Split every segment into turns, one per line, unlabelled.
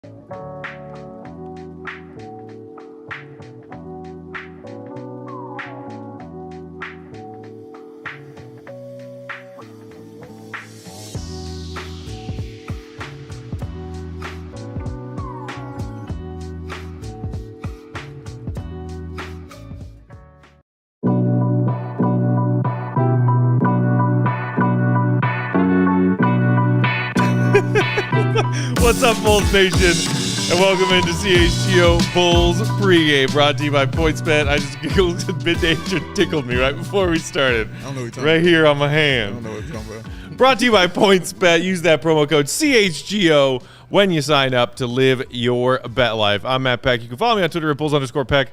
What's up, Bulls Nation, and welcome into CHGO Bulls Pregame, brought to you by PointsBet. I just giggled and mid-nature tickled me right before we started.
I don't know what you're talking
right
about.
here on my hand.
I don't know what you're talking about.
Brought to you by PointsBet. Use that promo code CHGO when you sign up to live your bet life. I'm Matt Peck. You can follow me on Twitter at Bulls_Peck.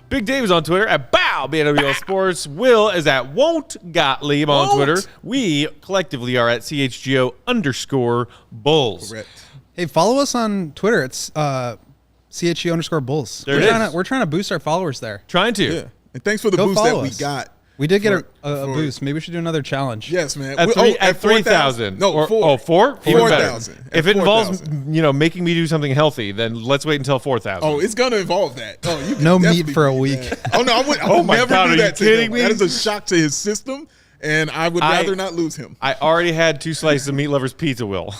Big Dave is on Twitter at BAWBWL Sports. Will is at Won't Gottieb on Twitter. We collectively are at CHGO_Bulls.
Correct.
Hey, follow us on Twitter. It's CHGO_Bulls. We're trying to boost our followers there.
Trying to.
Yeah. And thanks for the
Go
boost that
follow
we
us.
got.
We did get a boost. Maybe we should do another challenge.
Yes, man.
At 3,000.
No,
or,
4.
Oh, 4? Even better.
4,000.
If it involves,
4,000.
making me do something healthy, then let's wait until 4,000.
Oh, it's gonna involve that. Oh, you can
No meat
definitely
for a
do
week.
that. Oh no, I would
my
never
God,
do
are
that.
you
to
kidding
him.
me?
That is a shock to his system, and I would rather not lose him.
I already had 2 slices of Meat Lovers Pizza, Will.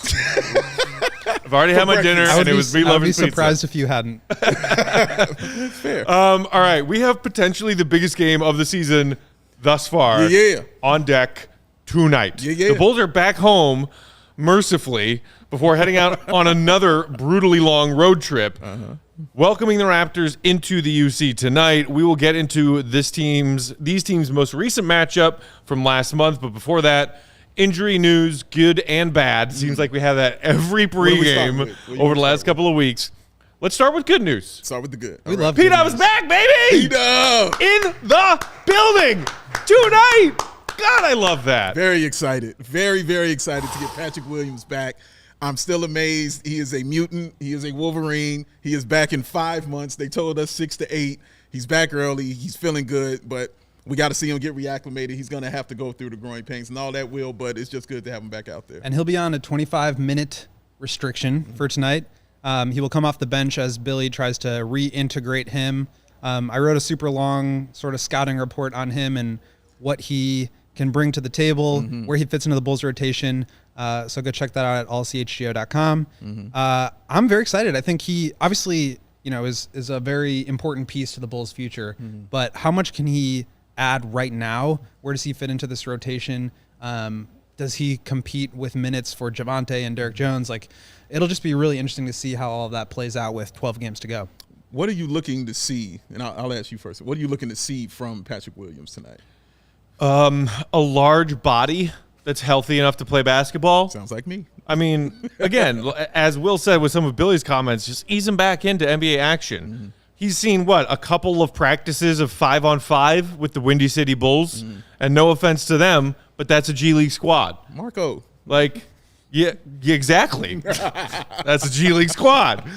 I've already had my dinner, and it was Meat
I would
Lovers
be
Pizza.
surprised if you hadn't.
That's fair.
All right, we have potentially the biggest game of the season thus far on deck tonight. The Bulls are back home, mercifully, before heading out on another brutally long road trip. Welcoming the Raptors into the UC tonight. We will get into these teams' most recent matchup from last month, but before that, injury news, good and bad. Seems like we have that every pregame over the last couple of weeks. Let's start with good news.
Start with the good.
We love
P-Dub is back, baby!
P-Dub!
In the building tonight! God, I love that.
Very excited. Very, very excited to get Patrick Williams back. I'm still amazed. He is a mutant. He is a Wolverine. He is back in 5 months. They told us 6 to 8. He's back early. He's feeling good, but we got to see him get reacclimated. He's going to have to go through the growing pains and all that, Will, but it's just good to have him back out there.
And he'll be on a 25-minute restriction for tonight. He will come off the bench as Billy tries to reintegrate him. I wrote a super long sort of scouting report on him and what he can bring to the table, where he fits into the Bulls rotation. So go check that out at allchgo.com. I'm very excited. I think he obviously, is a very important piece to the Bulls' future. But how much can he add right now? Where does he fit into this rotation? Does he compete with minutes for Javonte and Derek Jones? It'll just be really interesting to see how all of that plays out with 12 games to go.
What are you looking to see? And I'll ask you first. What are you looking to see from Patrick Williams tonight?
A large body that's healthy enough to play basketball.
Sounds like me.
I mean, again, as Will said with some of Billy's comments, just ease him back into NBA action. He's seen, a couple of practices of 5-on-5 with the Windy City Bulls. And no offense to them, but that's a G League squad.
Marco.
Yeah, exactly. That's a G League squad.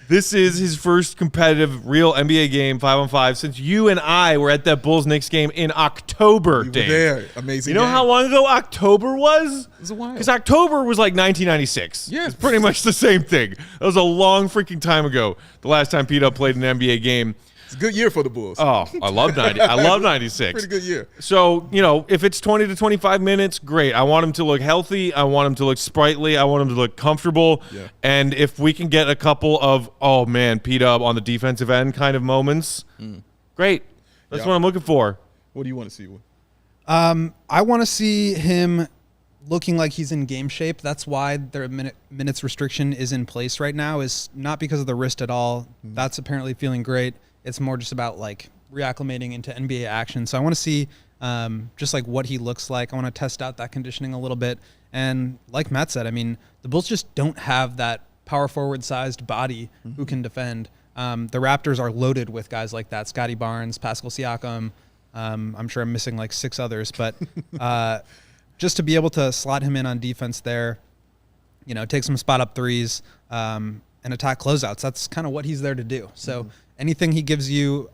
This is his first competitive real NBA game, 5-on-5, since you and I were at that Bulls-Knicks game in October,
You were
Dave.
there. Amazing.
You know how long ago October was?
It was a while.
Because October was like 1996.
Yeah.
It's pretty much the same thing. That was a long freaking time ago, the last time P-Dub played an NBA game.
It's a good year for the Bulls.
Oh, I love 90. I love 96.
Pretty good year.
So, if it's 20 to 25 minutes, great. I want him to look healthy. I want him to look sprightly. I want him to look comfortable.
Yeah.
And if we can get a couple of, oh, man, P-Dub on the defensive end kind of moments, great. That's what I'm looking for.
What do you want to see?
I want to see him looking like he's in game shape. That's why their minutes restriction is in place right now, is not because of the wrist at all. That's apparently feeling great. It's more just about reacclimating into NBA action. So I want to see just what he looks like. I want to test out that conditioning a little bit. And like Matt said, I mean, the Bulls just don't have that power forward sized body who can defend. The Raptors are loaded with guys like that. Scottie Barnes, Pascal Siakam. I'm sure I'm missing 6 others, but just to be able to slot him in on defense there, take some spot up threes and attack closeouts. That's kind of what he's there to do. So anything he gives you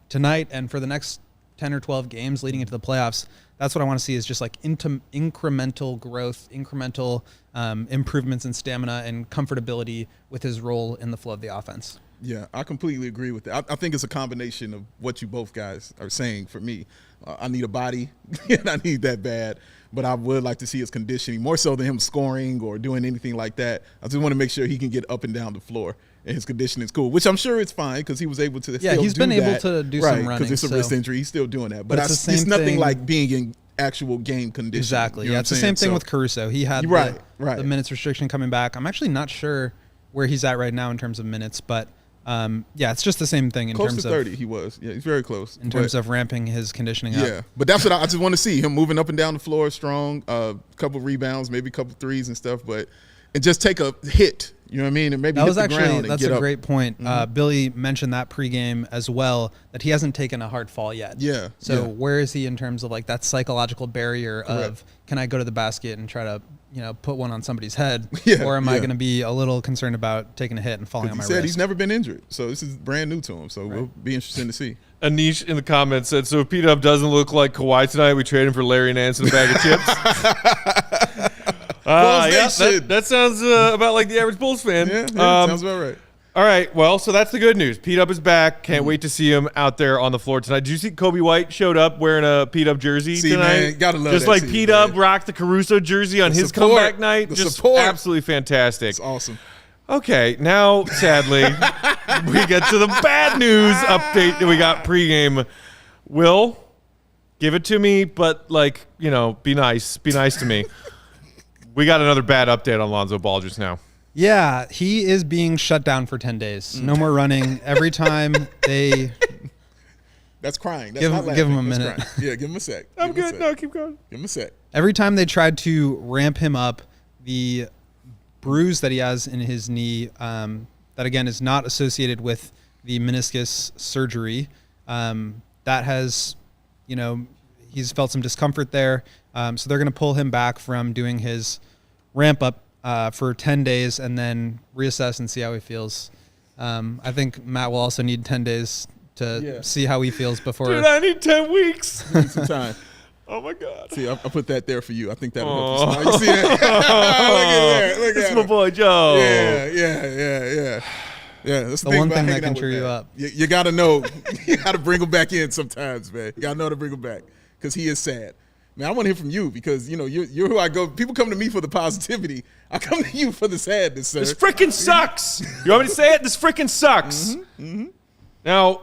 tonight and for the next 10 or 12 games leading into the playoffs, that's what I want to see is just like incremental growth, incremental improvements in stamina and comfortability with his role in the flow of the offense.
Yeah, I completely agree with that. I think it's a combination of what you both guys are saying for me. I need a body, and I need that bad. But I would like to see his conditioning, more so than him scoring or doing anything like that. I just want to make sure he can get up and down the floor, and his conditioning is cool, which I'm sure it's fine because he was able to
still
he's
been able to do some running.
Because it's a wrist injury. He's still doing that. But
it's
nothing like being in actual game condition.
Exactly.
You know
it's the same thing with Caruso. He had the minutes restriction coming back. I'm actually not sure where he's at right now in terms of minutes, but it's just the same thing in
close
terms
to 30 he was. Yeah, he's very close.
In terms of ramping his conditioning up.
Yeah, but that's what I just want to see. Him moving up and down the floor strong, a couple rebounds, maybe a couple threes and stuff, and just take a hit. You know what I mean? And maybe
that's a great point. Billy mentioned that pregame as well, that he hasn't taken a hard fall yet.
Yeah.
So where is he in terms of like that psychological barrier of can I go to the basket and try to put one on somebody's head, or am I going to be a little concerned about taking a hit and falling on my wrist?
He said he's never been injured, so this is brand new to him. So we'll be interested to see.
Anish in the comments said, so if P-Dub doesn't look like Kawhi tonight, we trade him for Larry Nance and a bag of chips. That sounds about like the average Bulls fan.
Yeah, sounds about right.
All right, well, so that's the good news. P-Dub is back. Can't wait to see him out there on the floor tonight. Did you see Kobe White showed up wearing a P-Dub jersey tonight?
Man, gotta love
just
that
like P-Dub rocked the Caruso jersey on his comeback night. Just absolutely fantastic.
It's awesome.
Okay, now, sadly, we get to the bad news update that we got pregame. Will, give it to me, but, be nice. Be nice to me. We got another bad update on Lonzo Ball just now.
Yeah, he is being shut down for 10 days. No more running. Every time they...
That's crying. That's not laughing.
Give him a minute.
Yeah, give him a sec.
I'm good. No, keep going.
Give him a sec.
Every time they tried to ramp him up, the bruise that he has in his knee, that again is not associated with the meniscus surgery, that has, he's felt some discomfort there. So they're going to pull him back from doing his ramp up for 10 days and then reassess and see how he feels. I think Matt will also need 10 days to see how he feels before.
Dude, I need 10 weeks.
I need some time.
Oh, my God.
See, I put that there for you. I think that'll help you smile. You see that? Look at that. Look
at my boy, Joe.
Yeah. Yeah, that's
the one thing that can cheer you up.
You got to know. You got to bring him back in sometimes, man. You got to know to bring him back because he is sad. Man, I want to hear from you because, you're who I go. People come to me for the positivity. I come to you for the sadness, sir.
This freaking sucks. You want me to say it? This freaking sucks. Now,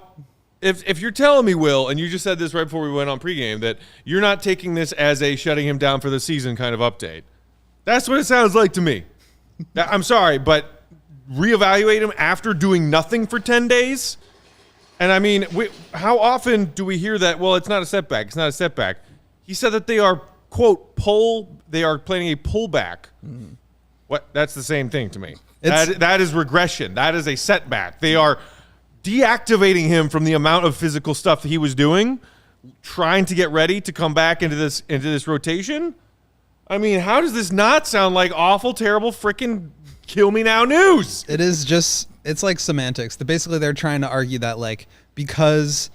if you're telling me, Will, and you just said this right before we went on pregame, that you're not taking this as a shutting him down for the season kind of update, that's what it sounds like to me. I'm sorry, but reevaluate him after doing nothing for 10 days? And, I mean, how often do we hear that, well, it's not a setback, it's not a setback. He said that they are, quote, they are planning a pullback. What? That's the same thing to me. That is regression. That is a setback. They are deactivating him from the amount of physical stuff that he was doing, trying to get ready to come back into this rotation. I mean, how does this not sound like awful, terrible, freaking kill me now news?
It is just, it's like semantics. Basically, they're trying to argue that, because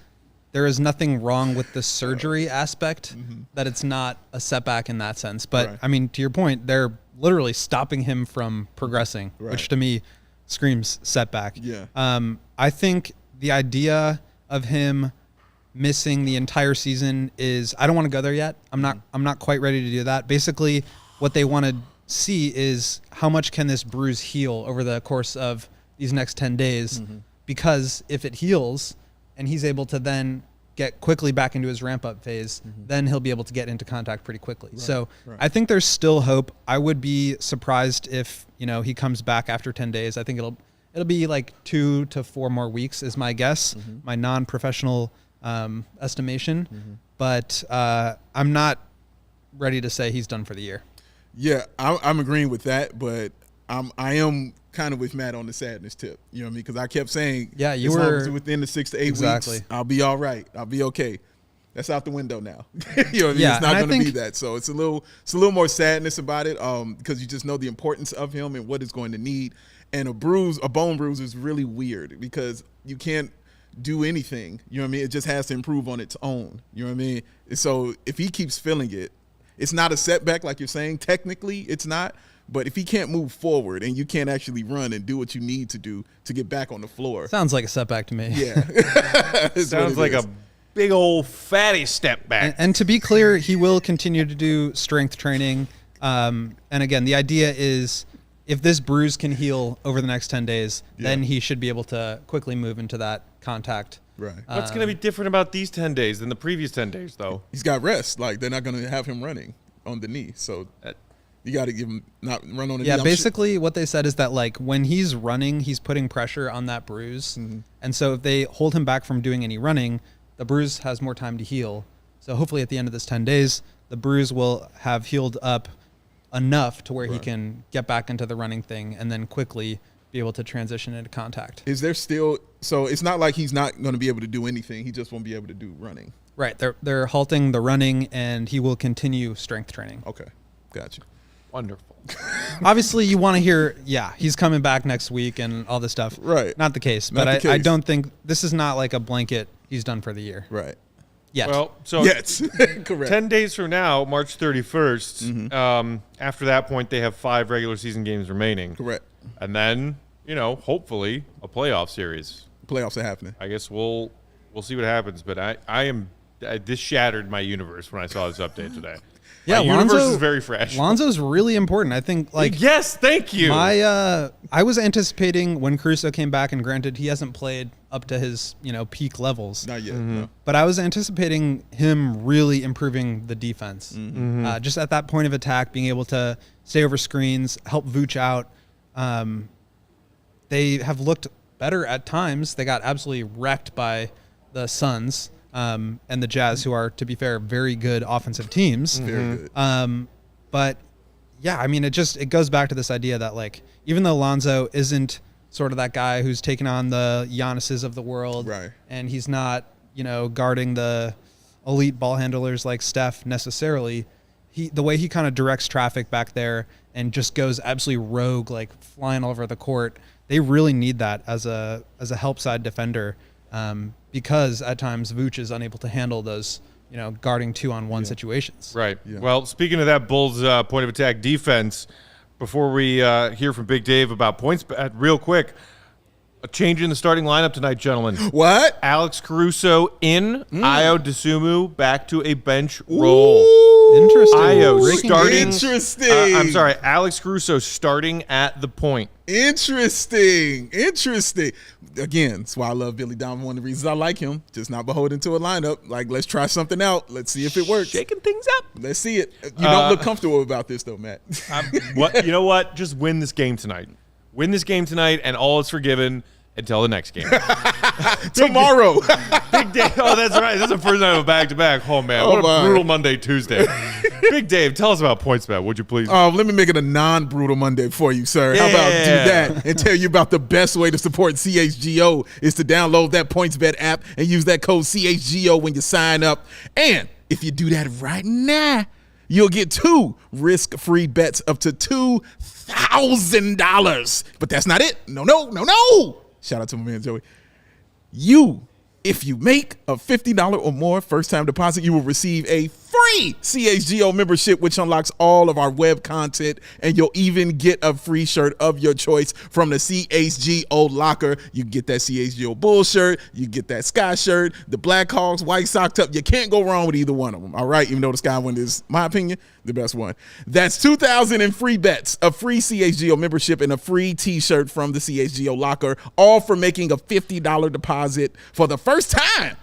there is nothing wrong with the surgery aspect, that it's not a setback in that sense. But, I mean, to your point, they're literally stopping him from progressing, which to me screams setback.
Yeah.
I think the idea of him missing the entire season is, I don't want to go there yet. I'm not quite ready to do that. Basically, what they want to see is how much can this bruise heal over the course of these next 10 days, because if it heals and he's able to then get quickly back into his ramp-up phase, then he'll be able to get into contact pretty quickly. I think there's still hope. I would be surprised if he comes back after 10 days. I think it'll be like 2 to 4 more weeks is my guess, my non-professional estimation. But I'm not ready to say he's done for the year.
Yeah, I'm agreeing with that, but I am kind of with Matt on the sadness tip. You know what I mean? Because I kept saying,
you were
within the 6 to 8 weeks. I'll be all right. I'll be okay. That's out the window now. You know what I mean?
Yeah,
it's not going to be that. So it's a little more sadness about it, because you just know the importance of him and what it's going to need. And a bone bruise is really weird because you can't do anything. You know what I mean? It just has to improve on its own. You know what I mean? So if he keeps feeling it, it's not a setback like you're saying. Technically, it's not. But if he can't move forward and you can't actually run and do what you need to do to get back on the floor.
Sounds like a setback to me.
Yeah.
Sounds like a big old fatty step back.
And to be clear, he will continue to do strength training. And again, the idea is if this bruise can heal over the next 10 days, then he should be able to quickly move into that contact.
Right.
What's going to be different about these 10 days than the previous 10 days, though?
He's got rest. Like, they're not going to have him running on the knee. So you got to give him not run on the knee.
Yeah, basically what they said is that, like, when he's running, he's putting pressure on that bruise. And so if they hold him back from doing any running, the bruise has more time to heal. So hopefully at the end of this 10 days, the bruise will have healed up enough to where he can get back into the running thing and then quickly be able to transition into contact.
Is there still – so it's not like he's not going to be able to do anything. He just won't be able to do running.
Right. They're halting the running, and he will continue strength training.
Okay. Gotcha.
Wonderful.
Obviously, you want to hear, he's coming back next week and all this stuff.
Right.
Not the case. But I don't think – this is not like a blanket he's done for the year.
Right.
Yet.
Well, so
correct.
10 days from now, March 31st, after that point, they have 5 regular season games remaining.
Correct.
And then, hopefully a playoff series.
Playoffs are happening.
I guess we'll see what happens. But this shattered my universe when I saw this update today.
Yeah,
my universe is very fresh.
Lonzo's really important. I think,
yes, thank you.
I was anticipating when Caruso came back, and granted, he hasn't played up to his peak levels.
Not yet. No.
But I was anticipating him really improving the defense. Just at that point of attack, being able to stay over screens, help Vooch out. They have looked better at times. They got absolutely wrecked by the Suns. And the Jazz, who are, to be fair, very good offensive teams.
Very good.
But yeah, I mean, it goes back to this idea that, like, even though Lonzo isn't sort of that guy who's taken on the Giannis's of the world,
right,
and he's not, guarding the elite ball handlers like Steph necessarily, the way he kind of directs traffic back there and just goes absolutely rogue, like flying all over the court, they really need that as a help side defender. Because at times Vooch is unable to handle those, guarding 2-on-1 situations.
Right.
Yeah.
Well, speaking of that Bulls point of attack defense, before we hear from Big Dave about points, real quick, a change in the starting lineup tonight, gentlemen.
What?
Alex Caruso in, Ayo Dosunmu back to a bench role.
Interesting.
Ayo starting.
Interesting.
I'm sorry, Alex Caruso starting at the point.
Interesting. Again, that's why I love Billy Donovan. One of the reasons I like him, just not beholden to a lineup. Like, let's try something out. Let's see if it works.
Shaking things up.
Let's see it. You don't look comfortable about this, though, Matt.
You know what? Just win this game tonight. Win this game tonight, and all is forgiven until the next game.
Tomorrow.
Big Dave. Oh, that's right. This is the first night of a back-to-back. Oh, man. What a brutal Monday, Tuesday. Big Dave, tell us about PointsBet, would you please?
Let me make it a non-brutal Monday for you, sir. How about do that and tell you about the best way to support CHGO is to download that PointsBet app and use that code CHGO when you sign up. And if you do that right now, you'll get 2 risk-free bets up to $2,000. But that's not it. No. Shout out to my man, Joey. If you make a $50 or more first-time deposit, you will receive a free CHGO membership, which unlocks all of our web content, and you'll even get a free shirt of your choice from the CHGO locker. You get that CHGO Bulls shirt, you get that Sky shirt, the Blackhawks, White Sox up. You can't go wrong with either one of them, all right? Even though the Sky one is, my opinion, the best one. That's 2,000 in free bets, a free CHGO membership, and a free T-shirt from the CHGO locker, all for making a $50 deposit for the first time,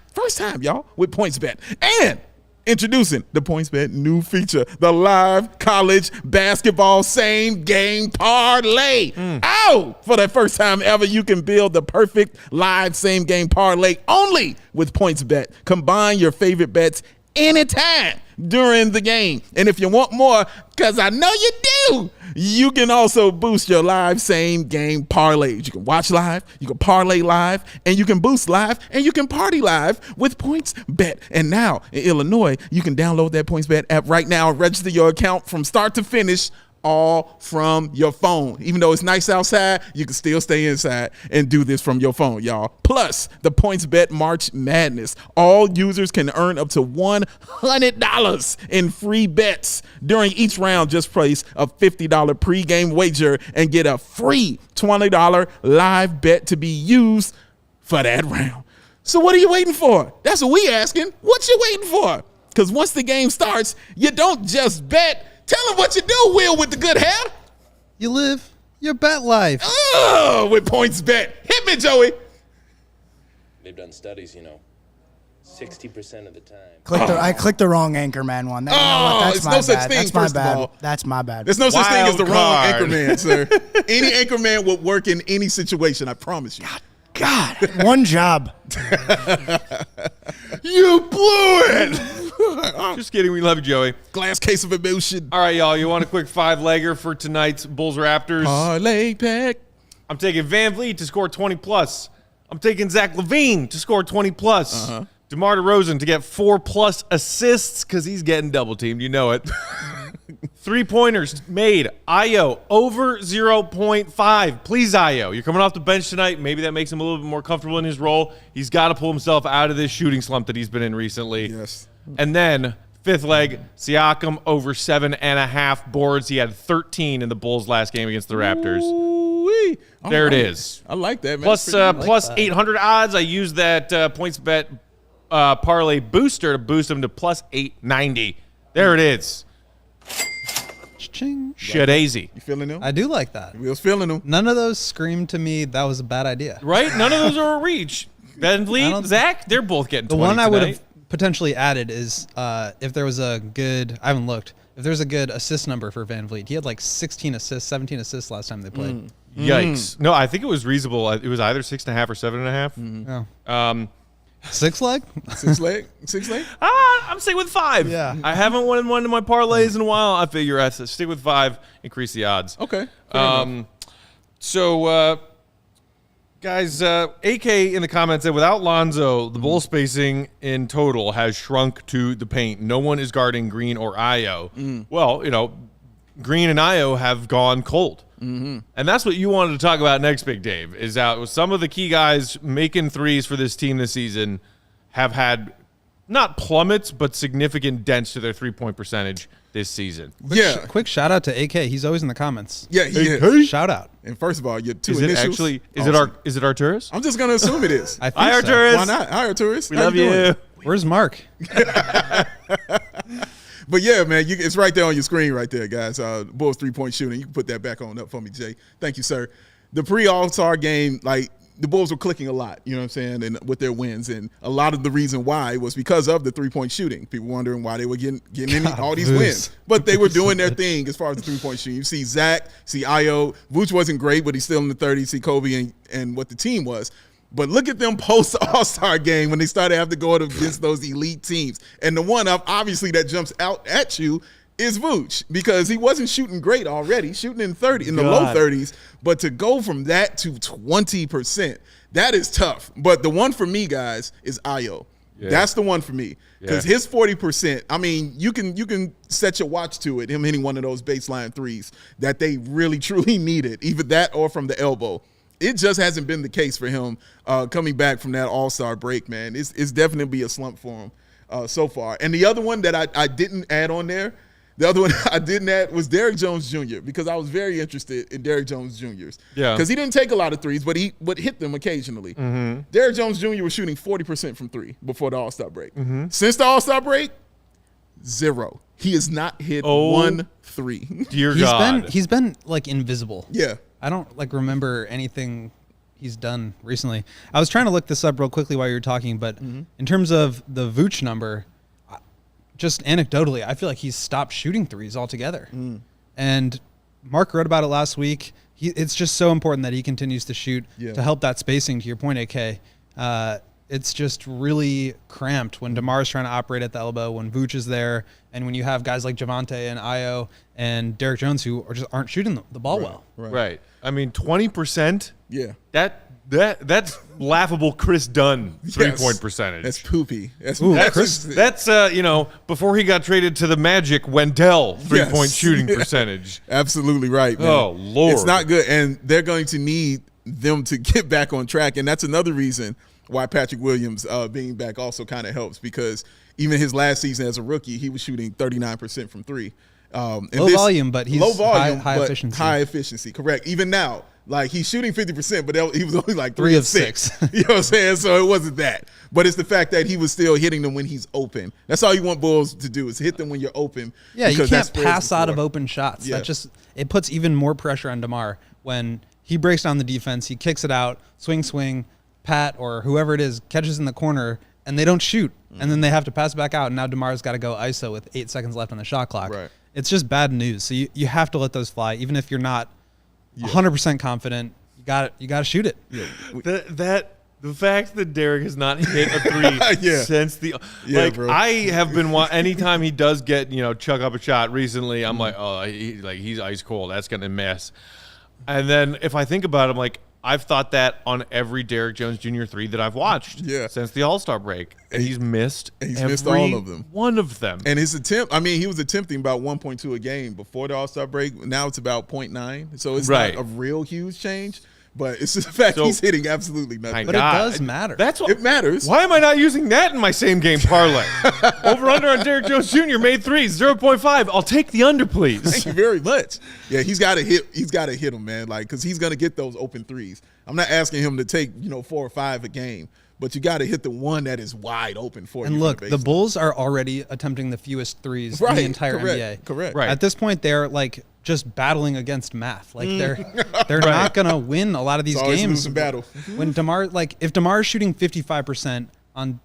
y'all, with PointsBet. And introducing the PointsBet new feature, the live college basketball same game parlay. For the first time ever, you can build the perfect live same game parlay only with PointsBet. Combine your favorite bets anytime during the game. And if you want more, because I know you do, you can also boost your live same game parlays. You can watch live, you can parlay live, and you can boost live, and you can party live with PointsBet. And now in Illinois, you can download that PointsBet app right now and register your account from start to finish all from your phone. Even though it's nice outside, you can still stay inside and do this from your phone, y'all. Plus, the PointsBet March Madness. All users can earn up to $100 in free bets. During each round, just place a $50 pregame wager and get a free $20 live bet to be used for that round. So what are you waiting for? That's what we asking. What you waiting for? Because once the game starts, you don't just bet. Tell them what you do, Will, with the good hair.
You live your bet life.
Oh, with PointsBet. Hit me, Joey.
They've done studies, 60% of the time.
I clicked the wrong Anchorman one. That's my bad. That's my bad.
There's no such thing as the wrong Anchorman, sir. Any Anchorman would work in any situation, I promise you.
God, one job.
You blew it. Just kidding. We love you, Joey.
Glass case of emotion.
All right, y'all. You want a quick 5-legger for tonight's Bulls Raptors?
Parlay pack.
I'm taking Van Vliet to score 20+. I'm taking Zach Lavine to score 20+. DeMar DeRozan to get 4+ assists because he's getting double teamed. You know it. 3-pointers made. Ayo over 0.5. Please, Ayo. You're coming off the bench tonight. Maybe that makes him a little bit more comfortable in his role. He's got to pull himself out of this shooting slump that he's been in recently.
Yes.
And then 5th leg, Siakam over 7.5 boards. He had 13 in the Bulls' last game against the Raptors.
Ooh-wee.
There it is.
I like that, man.
Plus 800 odds. I used that PointsBet parlay booster to boost him to plus 890. There it is.
Ching.
Shadazy.
You feeling them?
I do like that.
Will's feeling them.
None of those screamed to me that was a bad idea.
Right? None of those are a reach. Van Vliet, Zach, they're both getting 20
The one I would have
tonight.
potentially added is if there was a good, I haven't looked, if there's a good assist number for Van Vliet. He had like 16 assists, 17 assists last time they played.
Yikes. No, I think it was reasonable. It was either 6.5 or 7.5.
Oh. 6 leg?
Six leg?
I'm sticking with 5.
Yeah.
I haven't won one of my parlays in a while. I figure I should stick with 5, increase the odds.
Okay.
So, guys, AK in the comments said, without Lonzo, the Bull spacing in total has shrunk to the paint. No one is guarding Green or Ayo. Well, Green and Ayo have gone cold. And that's what you wanted to talk about next, Big Dave, is that some of the key guys making threes for this team this season have had not plummets, but significant dents to their three-point percentage this season.
Quick shout out to AK. He's always in the comments.
Yeah, he is.
Shout out.
And first of all, your two
Is
initials.
is it Arturis?
I'm just going to assume it is.
I think
Hi,
so.
Arturis.
Why not? Hi, Arturis.
We
How
love
doing?
you.
Where's Mark?
But yeah, man, it's right there on your screen right there, guys. Bulls 3-point shooting. You can put that back on up for me, Jay. Thank you, sir. The pre-All-Star game, like, the Bulls were clicking a lot, you know what I'm saying, and with their wins. And a lot of the reason why was because of the 3-point shooting. People wondering why they were getting all these wins. But they were doing their thing as far as the 3-point shooting. You see Zach, see Ayo. Vooch wasn't great, but he's still in the 30s. See Kobe and what the team was. But look at them post-All-Star game when they started having to go up against those elite teams. And the one obviously that jumps out at you is Vooch, because he wasn't shooting great already, shooting in the low 30s. But to go from that to 20%, that is tough. But the one for me, guys, is Ayo. Yeah. That's the one for me, because his 40%. I mean, you can set your watch to it. Him hitting one of those baseline threes that they really truly needed, either that or from the elbow. It just hasn't been the case for him coming back from that All-Star break, man. It's definitely a slump for him so far. And the other one that I didn't add on there, the other one I didn't add was Derrick Jones Jr., because I was very interested in Derrick Jones Jr.'s. Yeah. Because he didn't take a lot of threes, but he would hit them occasionally. Derrick Jones Jr. was shooting 40% from 3 before the All-Star break. Since the All-Star break, 0. He has not hit 1 3.
Dear God.
He's been like invisible.
Yeah.
I don't remember anything he's done recently. I was trying to look this up real quickly while you were talking, but in terms of the Vooch number, just anecdotally, I feel like he's stopped shooting threes altogether. And Mark wrote about it last week. It's just so important that he continues to shoot to help that spacing, to your point, AK. it's just really cramped when DeMar's trying to operate at the elbow, when Vooch is there, and when you have guys like Javonte and Ayo and Derrick Jones who aren't shooting the ball well.
Right. I mean, 20%.
Yeah.
That's laughable. Chris Dunn 3-point percentage.
That's poopy. That's
before he got traded to the Magic, Wendell 3-point shooting percentage.
Absolutely right, man.
Oh Lord,
it's not good, and they're going to need them to get back on track, and that's another reason why Patrick Williams being back also kind of helps, because even his last season as a rookie, he was shooting 39% from three.
Low volume, but he's high efficiency.
High efficiency, correct. Even now, like, he's shooting 50%, but he was only like
3 of 6.
You know what I'm saying? So it wasn't that. But it's the fact that he was still hitting them when he's open. That's all you want Bulls to do, is hit them when you're open.
Yeah, you can't pass out of open shots. Yeah. It puts even more pressure on DeMar when he breaks down the defense, he kicks it out, swing, Pat or whoever it is catches in the corner, and they don't shoot. And then they have to pass back out, and now DeMar's got to go ISO with 8 seconds left on the shot clock.
Right.
It's just bad news. So you have to let those fly, even if you're not 100% confident. You got to shoot it.
Yeah.
The fact that Derrick has not hit a three since bro. I have been anytime he does get chuck up a shot recently, I'm like, oh, he's ice cold. That's gonna miss. And then if I think about it, I'm like, I've thought that on every Derrick Jones Jr. 3 that I've watched since the All-Star break. And he's missed
all of them.
One of them.
And his attempt, he was attempting about 1.2 a game before the All-Star break. Now it's about 0.9. So it's not a real huge change. But it's just the fact he's hitting absolutely nothing.
But it does matter.
It matters.
Why am I not using that in my same game parlay? Over-under on Derrick Jones Jr. made threes, 0.5. I'll take the under, please.
Thank you very much. Yeah, he's got to hit. He's got to hit them, man. Like, because he's going to get those open threes. I'm not asking him to take 4 or 5 a game, but you got to hit the one that is wide open for you.
And look, the Bulls are already attempting the fewest threes in the entire NBA.
Correct.
Right.
At this point, they're like just battling against math. Like they're not gonna win a lot of these games.
Losing battle.
When if DeMar is shooting 55% on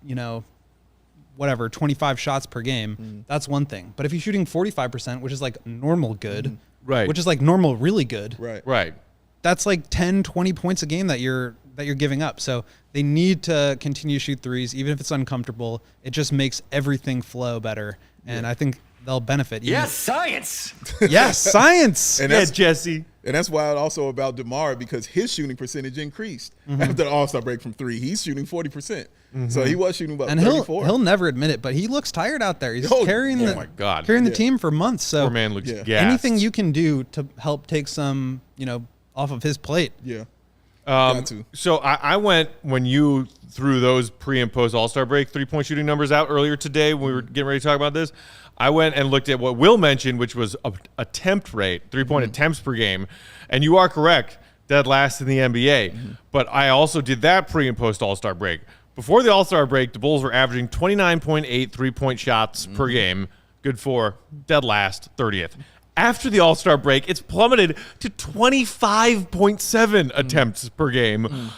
25 shots per game, that's one thing. But if he's shooting 45%, which is like normal good,
right,
which is like normal really good,
right,
that's like 10, 20 points a game that you're giving up. So they need to continue to shoot threes, even if it's uncomfortable. It just makes everything flow better, and I think they'll benefit.
Yes, science.
Yes, science.
And that's
Jesse.
And that's why also about DeMar, because his shooting percentage increased after the All-Star break from 3. He's shooting 40%. So he was shooting about 34.
He'll never admit it, but he looks tired out there. He's carrying the team for months. So
poor man looks gassed.
Anything you can do to help take some, off of his plate.
Yeah.
So I went, when you threw those pre and post All-Star break 3-point shooting numbers out earlier today when we were getting ready to talk about this, I went and looked at what Will mentioned, which was attempt rate, 3-point attempts per game. And you are correct, dead last in the NBA. But I also did that pre and post All-Star break. Before the All-Star break, the Bulls were averaging 29.8 3-point shots per game. Good for dead last, 30th. After the All-Star break, it's plummeted to 25.7 attempts per game.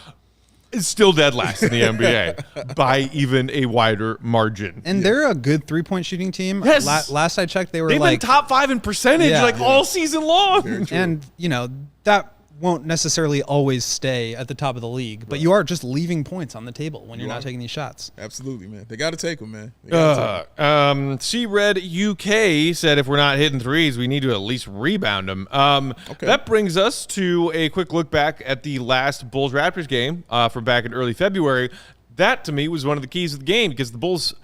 It's still dead last in the NBA by even a wider margin.
And they're a good 3-point shooting team.
Yes.
Last I checked, they've
been top 5 in percentage all season long.
And, that won't necessarily always stay at the top of the league, but you are just leaving points on the table when you're not taking these shots.
Absolutely, man. They got to take them, man.
C-Red UK said if we're not hitting threes, we need to at least rebound them. That brings us to a quick look back at the last Bulls-Raptors game from back in early February. That, to me, was one of the keys of the game because the Bulls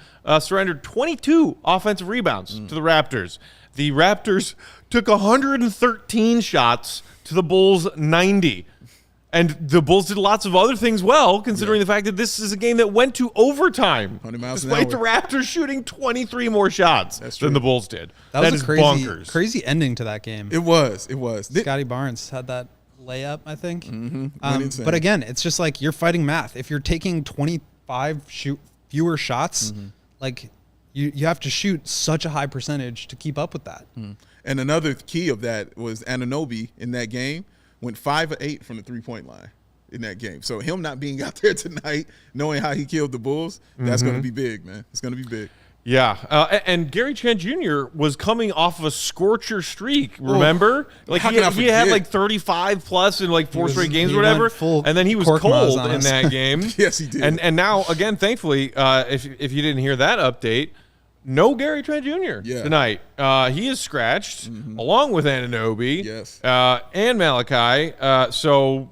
surrendered 22 offensive rebounds to the Raptors. The Raptors took 113 shots to the Bulls 90. And the Bulls did lots of other things well, considering the fact that this is a game that went to overtime,
100 miles
despite
an hour.
the Raptors shooting 23 more shots than the Bulls did.
That
is
was
bonkers.
Crazy ending to that game.
It was.
Scottie Barnes had that layup, I think. But again, it's just like you're fighting math. If you're taking 25 fewer shots, like you have to shoot such a high percentage to keep up with that.
And another key of that was Anunoby in that game went 5 of 8 from the 3-point line in that game. So him not being out there tonight, knowing how he killed the Bulls, that's going to be big, man. It's going to be big.
Yeah, and Gary Trent Jr. was coming off of a scorcher streak, remember? Like he had like 35 plus in like 4 straight games or whatever, and then he was cold in that game.
Yes, he did.
And now, again, thankfully, if you didn't hear that update, no Gary Trent Jr. tonight. He is scratched, along with Anunoby and Malachi. So,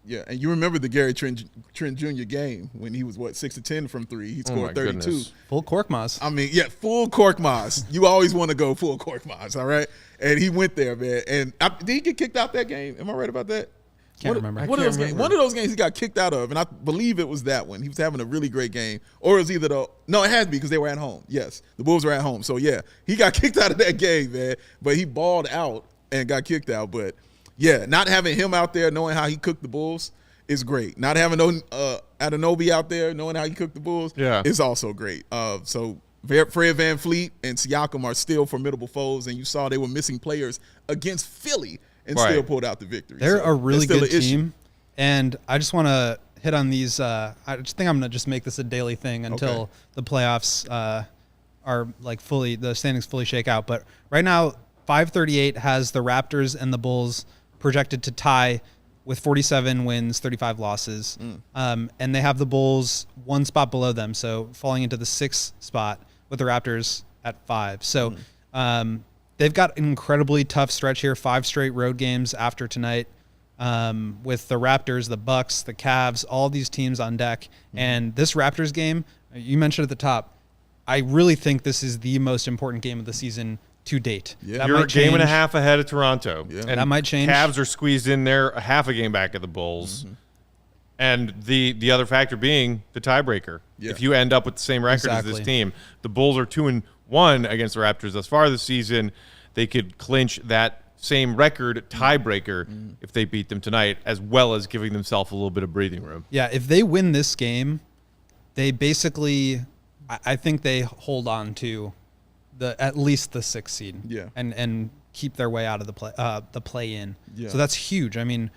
Yeah, and you remember the Gary Trent Jr. game when he was, 6 of 10 from 3. He scored 32.
Goodness.
Full Korkmaz.
I mean, full Korkmaz. You always want to go full Korkmaz, all right? And he went there, man. And did he get kicked out that game? Am I right about that?
Can't remember.
One of those games he got kicked out of, and I believe it was that one. He was having a really great game. Or it was either it had to be because they were at home. Yes, the Bulls were at home. So, yeah, he got kicked out of that game, man. But he balled out and got kicked out. But, yeah, not having him out there, knowing how he cooked the Bulls is great. Not having Anunoby out there, knowing how he cooked the Bulls is also great. So Fred VanVleet and Siakam are still formidable foes, and you saw they were missing players against Philly and still pulled out the victory.
They're a really good team, and I just want to hit on these. I just think I'm going to just make this a daily thing until the playoffs are like the standings fully shake out. But right now, 538 has the Raptors and the Bulls projected to tie with 47 wins, 35 losses. And they have the Bulls one spot below them, so falling into the 6th spot with the Raptors at 5. So they've got an incredibly tough stretch here, 5 straight road games after tonight with the Raptors, the Bucks, the Cavs, all these teams on deck. And this Raptors game, you mentioned at the top, I really think this is the most important game of the season to date.
Yeah. You're a game and a half ahead of Toronto.
Yeah. And that might change.
Cavs are squeezed in there a half a game back at the Bulls. And the other factor being the tiebreaker. Yeah. If you end up with the same record as this team, the Bulls are 2-1 against the Raptors thus far this season. They could clinch that same record tiebreaker if they beat them tonight, as well as giving themselves a little bit of breathing room.
Yeah, if they win this game, they basically, I think they hold on to at least the 6th seed, and keep their way out of the play in. Yeah. So that's huge. I mean,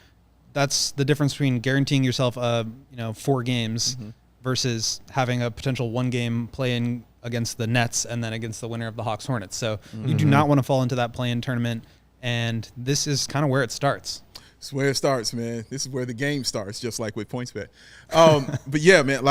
that's the difference between guaranteeing yourself 4 games versus having a potential 1-game play in against the Nets and then against the winner of the Hawks Hornets. So you do not want to fall into that play-in tournament, and this is kind of where it starts.
It's where it starts, man. This is where the game starts, just like with PointsBet. But yeah, man,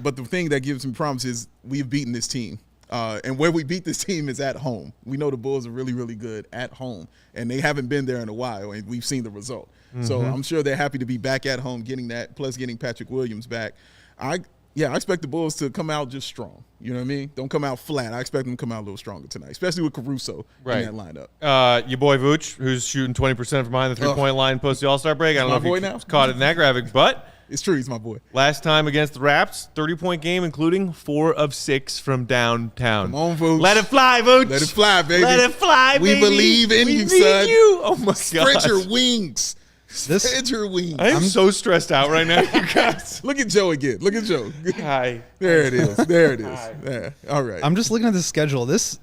but the thing that gives me promise is we've beaten this team. And where we beat this team is at home. We know the Bulls are really, really good at home, and they haven't been there in a while, and we've seen the result. So I'm sure they're happy to be back at home, getting that, plus getting Patrick Williams back. I expect the Bulls to come out just strong. You know what I mean? Don't come out flat. I expect them to come out a little stronger tonight, especially with Caruso in that lineup.
Your boy Vooch, who's shooting 20% from behind the three-point line post the All-Star break. I don't know if you caught it in that graphic, but
it's true. He's my boy.
Last time against the Raps, 30-point game, including 4 of 6 from downtown.
Come on, Vooch.
Let it fly, Vooch.
Let it fly, baby.
Let it fly, baby.
We believe in you, son.
Oh, my God.
Spread your wings. Spread your wings.
I'm so stressed out right now, you guys.
Look at Joe again. Look at Joe.
Hi.
There it is. There it is. There. All right.
I'm just looking at the schedule. This,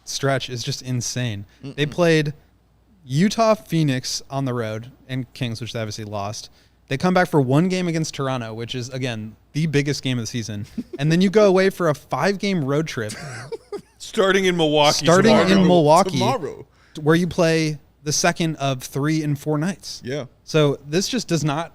stretch is just insane. They played Utah, Phoenix on the road, and Kings, which they obviously lost. They come back for 1 game against Toronto, which is, again, the biggest game of the season. And then you go away for a 5-game road trip.
Starting in Milwaukee.
Tomorrow.
Where you play the second of 3 and 4 nights.
Yeah.
So this just does not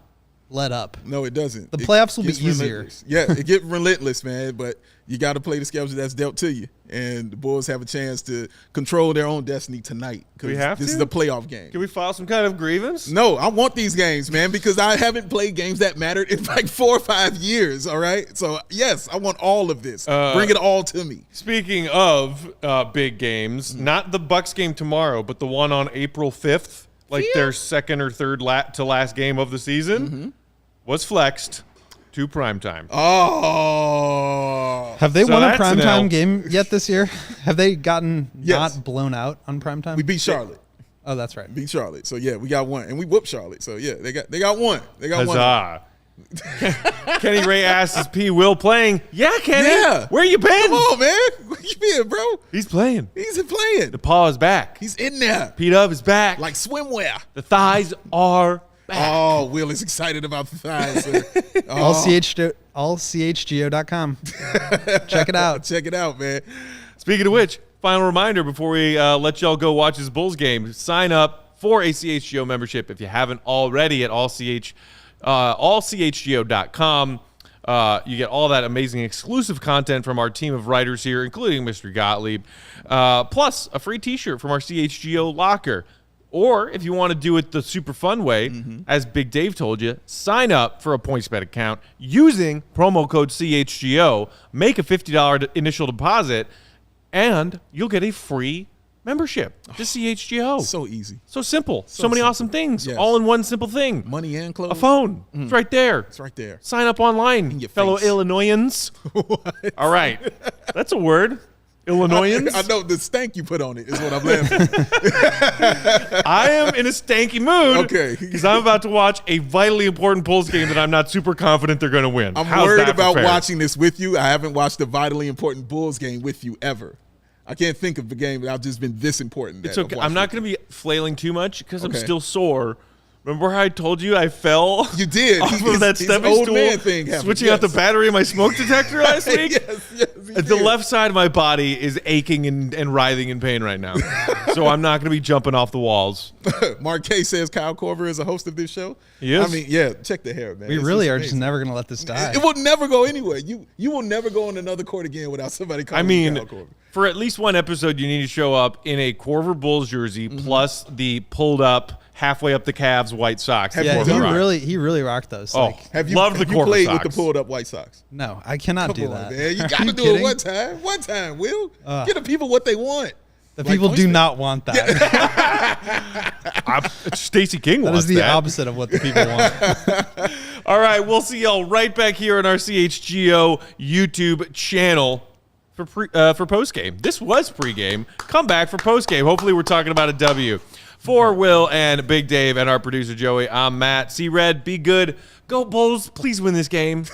let up.
No, it doesn't.
The playoffs will be easier.
Relentless. Yeah, it gets relentless, man. But you got to play the schedule that's dealt to you. And the Bulls have a chance to control their own destiny tonight. This is the playoff game.
Can we file some kind of grievance?
No, I want these games, man, because I haven't played games that mattered in 4 or 5 years, all right? So, yes, I want all of this. Bring it all to me.
Speaking of big games, not the Bucks game tomorrow, but the one on April 5th, their second or third to last game of the season, was flexed to primetime.
Oh.
Have they won a primetime game yet this year? Have they gotten not blown out on primetime?
We beat Charlotte.
Oh, that's right.
Beat Charlotte. So, yeah, we got one. And we whooped Charlotte. So, yeah, they got one. They got
Huzzah. One. Kenny Ray asks, is P. Will playing? Yeah, Kenny.
Yeah.
Where you been?
Come on, man. Where you been, bro?
He's playing.
He's playing.
The paw is back.
He's in there.
P-Dub is back.
Like swimwear.
The thighs are back.
Oh, Will is excited about the thighs.
Allchgo.com. Check it out.
Check it out, man.
Speaking of which, final reminder before we let y'all go watch this Bulls game, sign up for a CHGO membership if you haven't already at allchgo.com. You get all that amazing exclusive content from our team of writers here, including Mr. Gottieb, plus a free t-shirt from our CHGO locker. Or if you want to do it the super fun way, as Big Dave told you, sign up for a PointsBet account using promo code CHGO, make a $50 initial deposit, and you'll get a free membership to CHGO.
So easy.
So simple. So many
simple.
awesome things.
Yes.
All in one simple thing.
Money and clothes.
A phone. It's right there.
It's right there.
Sign up online,
your
fellow
face.
Illinoisans. All right. That's a word. Illinoisans.
I know the stank you put on it is what I'm laughing at.
I am in a stanky mood.
Okay.
Because I'm about to watch a vitally important Bulls game that I'm not super confident they're going to win.
I'm
How's
worried
that for
about
fair?
watching this with you. I haven't watched a vitally important Bulls game with you ever. I can't think of the game that I've just been this important.
It's okay.
I've
I'm not
watched
going to be flailing too much because I'm
Okay.
still sore. Remember how I told you I fell?
You did.
Off of that
His
stepping
old
stool,
man thing happened.
switching out the battery in my smoke detector last week.
yes, he
The
did.
left side of my body is aching and writhing in pain right now. So I'm not going to be jumping off the walls.
Mark K says Kyle Korver is a host of this show.
He is?
I mean, yeah, check the hair, man.
We
It's
really are just
amazing.
never going to let this die.
It will never go anywhere. You will never go on another court again without somebody
I
calling you
mean,
Kyle Korver.
for at least one episode, you need to show up in a Corver Bulls jersey plus the pulled up, halfway up the calves white socks.
Have
that
Yeah,
you
Corver
done
rocked.
he really rocked those.
Oh,
Like,
love the
have you
Corver
played
socks.
with the pulled up White Sox?
no, I cannot do
Come
that.
on, man. You got
Are
to do
kidding?
it one time. One time, Will. Get the people what they want.
The
Like
people do
PointsBet.
not want that.
Stacey King
That
wants
is the
that.
opposite of what the people want.
All right, we'll see y'all right back here on our CHGO YouTube channel for postgame. This was pregame. Come back for postgame. Hopefully, we're talking about a W. For Will and Big Dave and our producer Joey, I'm Matt. See Red, be good. Go Bulls. Please win this game.